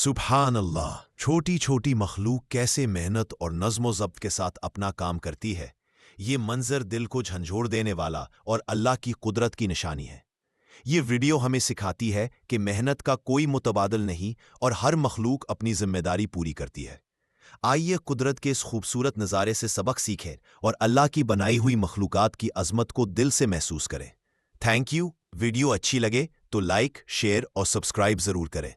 सुभान अल्लाह। छोटी छोटी मखलूक कैसे मेहनत और नज़्म ज़ब्त के साथ अपना काम करती है, ये मंजर दिल को झंझोड़ देने वाला और अल्लाह की कुदरत की निशानी है। ये वीडियो हमें सिखाती है कि मेहनत का कोई मुतबादल नहीं और हर मखलूक अपनी जिम्मेदारी पूरी करती है। आइए कुदरत के इस खूबसूरत नज़ारे से सबक सीखें और अल्लाह की बनाई हुई मखलूकात की अजमत को दिल से महसूस करें। Thank you. वीडियो अच्छी लगे तो लाइक, शेयर और सब्सक्राइब जरूर करें।